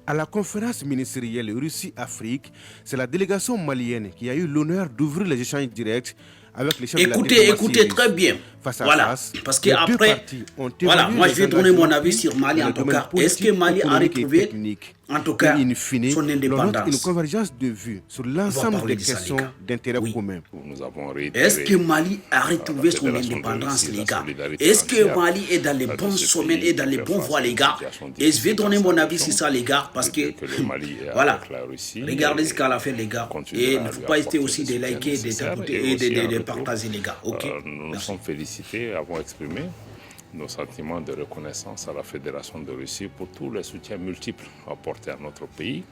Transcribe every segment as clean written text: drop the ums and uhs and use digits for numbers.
À la conférence ministérielle Russie-Afrique, c'est la délégation malienne qui a eu l'honneur d'ouvrir les échanges directs avec les chefs de la diplomatie Écoutez russe. très bien. Face à Voilà. face, Parce que les deux après, parties ont voilà, moi je vais donner mon avis sur Mali dans en le tout domaine cas. Est-ce que politique, Mali a économique et retrouvé, technique. en tout Et cas, in fine, son l'on note une indépendance? convergence de vues sur l'ensemble parler des de ça, questions les gars. d'intérêt Oui. commun. Nous avons réitéré Est-ce que Mali a retrouvé son Fédération de indépendance, Russie, les la gars? solidarité Est-ce que entière Mali est dans les de bons ce semaines pays et dans qui les fait bons face voies, à les une gars? situation Et je vais difficile donner dans mon sa avis région, sur ça, les gars, parce que, le Mali est voilà, avec la Russie regardez ce et qu'elle a fait, les gars. continuera Et il à ne faut lui pas hésiter apporter aussi le de soutien liker, de nécessaire tapoter et et aussi en de retour, partager, les gars. Ok? nous nous Merci. sommes félicités, avons exprimé nos sentiments de reconnaissance à la Fédération de Russie pour tous les soutiens multiples apportés à notre pays,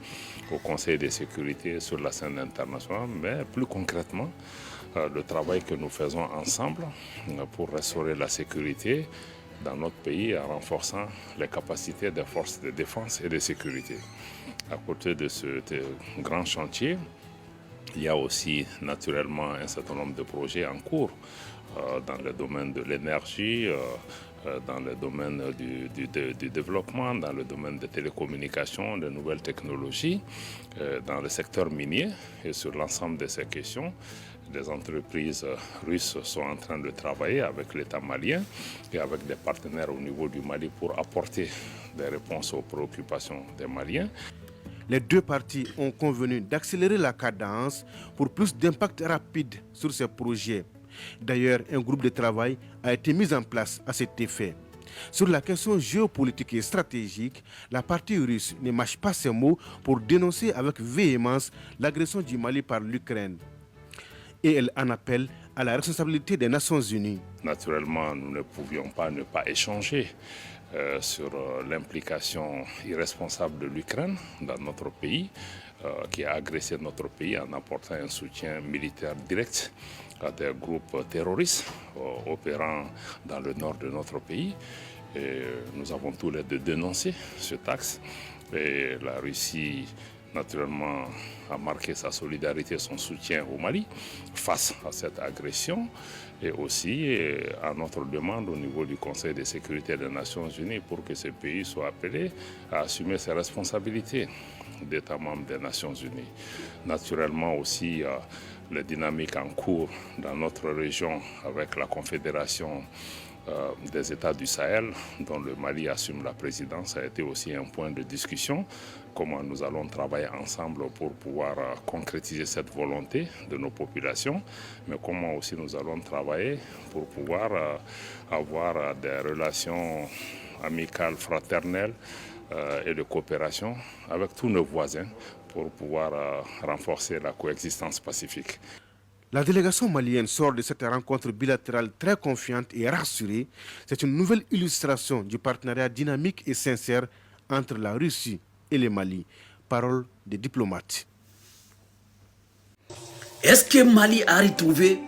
au Conseil de sécurité sur la scène internationale, mais plus concrètement, le travail que nous faisons ensemble pour restaurer la sécurité dans notre pays en renforçant les capacités des forces de défense et de sécurité. À côté de ce grand chantier, il y a aussi naturellement un certain nombre de projets en cours dans le domaine de l'énergie, dans le domaine du développement, dans le domaine des télécommunications, des nouvelles technologies, dans le secteur minier. Et sur l'ensemble de ces questions, les entreprises russes sont en train de travailler avec l'État malien et avec des partenaires au niveau du Mali pour apporter des réponses aux préoccupations des Maliens. Les deux parties ont convenu d'accélérer la cadence pour plus d'impact rapide sur ces projets. D'ailleurs, un groupe de travail a été mis en place à cet effet. Sur la question géopolitique et stratégique, la partie russe ne mâche pas ses mots pour dénoncer avec véhémence l'agression du Mali par l'Ukraine. Et elle en appelle à la responsabilité des Nations Unies. Naturellement, nous ne pouvions pas ne pas échanger sur l'implication irresponsable de l'Ukraine dans notre pays, qui a agressé notre pays en apportant un soutien militaire direct à des groupes terroristes opérant dans le nord de notre pays. Et nous avons tous les deux dénoncé cet axe. Et la Russie, naturellement, a marqué sa solidarité et son soutien au Mali face à cette agression et aussi à notre demande au niveau du Conseil de sécurité des Nations Unies pour que ce pays soit appelé à assumer ses responsabilités d'État membre des Nations Unies. Naturellement aussi, les dynamiques en cours dans notre région avec la Confédération des États du Sahel, dont le Mali assume la présidence, a été aussi un point de discussion. Comment nous allons travailler ensemble pour pouvoir concrétiser cette volonté de nos populations, mais comment aussi nous allons travailler pour pouvoir avoir des relations amicales, fraternelles et de coopération avec tous nos voisins pour pouvoir renforcer la coexistence pacifique. La délégation malienne sort de cette rencontre bilatérale très confiante et rassurée. C'est une nouvelle illustration du partenariat dynamique et sincère entre la Russie et le Mali. Parole des diplomates. Est-ce que Mali a retrouvé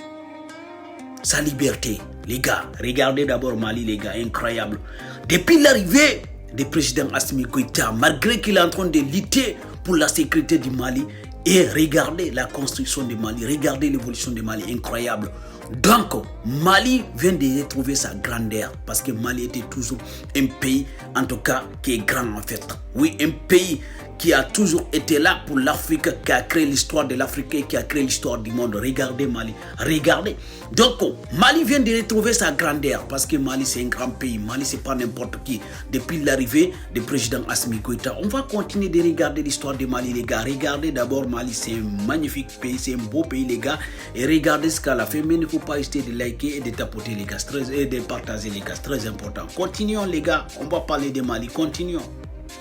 sa liberté? Les gars, regardez d'abord Mali, les gars, incroyable. Depuis l'arrivée du président Assimi Goïta, malgré qu'il est en train de lutter pour la sécurité du Mali, et regardez la construction du Mali, regardez l'évolution du Mali, incroyable. Donc, Mali vient de retrouver sa grandeur parce que Mali était toujours un pays, en tout cas, qui est grand en fait. Oui, un pays qui a toujours été là pour l'Afrique, qui a créé l'histoire de l'Afrique et qui a créé l'histoire du monde. Regardez Mali, regardez. Donc, Mali vient de retrouver sa grandeur parce que Mali, c'est un grand pays. Mali, c'est pas n'importe qui. Depuis l'arrivée du président Assimi Goïta, on va continuer de regarder l'histoire de Mali, les gars. Regardez d'abord Mali, c'est un magnifique pays, c'est un beau pays, les gars. Et regardez ce qu'elle a fait, mais il ne faut pas hésiter de liker et de tapoter, les gars, et de partager, les gars, c'est très important. Continuons, les gars, on va parler de Mali, continuons.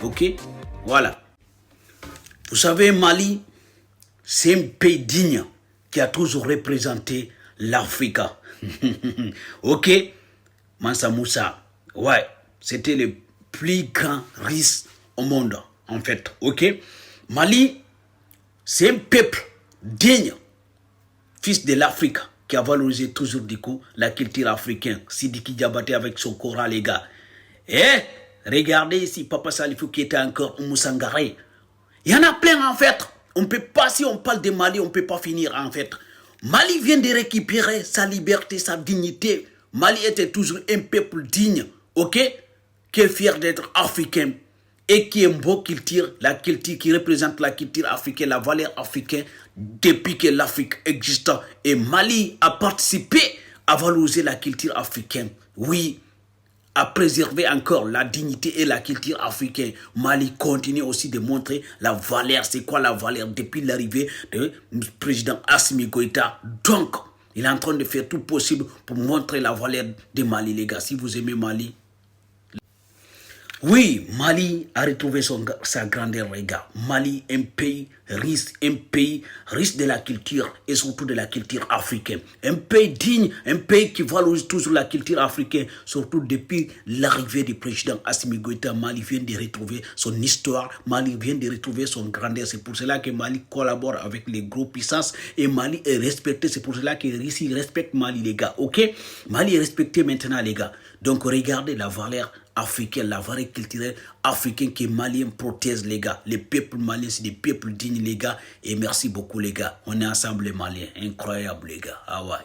Ok, voilà. Vous savez, Mali, c'est un pays digne qui a toujours représenté l'Afrique. Ok, Mansa Moussa, ouais, c'était le plus grand risque au monde, en fait. Ok, Mali, c'est un peuple digne, fils de l'Afrique, qui a valorisé toujours du coup la culture africaine. Sidiki Diabaté avec son Coran, les gars. Et regardez ici, Papa Salifou qui était encore au Moussangare. Il y en a plein en fait. On peut pas, si on parle de Mali, on ne peut pas finir en fait. Mali vient de récupérer sa liberté, sa dignité. Mali était toujours un peuple digne, ok? Qui est fier d'être africain, et qui est une bonne culture, la culture qui représente la culture africaine, la valeur africaine depuis que l'Afrique existe. Et Mali a participé à valoriser la culture africaine. Oui, à préserver encore la dignité et la culture africaine. Mali continue aussi de montrer la valeur. C'est quoi la valeur depuis l'arrivée du président Assimi Goïta. Donc, il est en train de faire tout possible pour montrer la valeur de Mali, les gars. Si vous aimez Mali, oui, Mali a retrouvé sa grandeur, les gars. Mali, un pays riche de la culture et surtout de la culture africaine. Un pays digne, un pays qui valorise toujours la culture africaine, surtout depuis l'arrivée du président Assimi Goïta. Mali vient de retrouver son histoire, Mali vient de retrouver son grandeur. C'est pour cela que Mali collabore avec les gros puissances et Mali est respecté. C'est pour cela que Russie respecte Mali, les gars. Ok? Mali est respecté maintenant, les gars. Donc, regardez la valeur africaine, la valeur culturelle africaine que les Maliens protègent, les gars. Les peuples maliens, c'est des peuples dignes, les gars. Et merci beaucoup, les gars. On est ensemble, les Maliens. Incroyable, les gars. Ah ouais.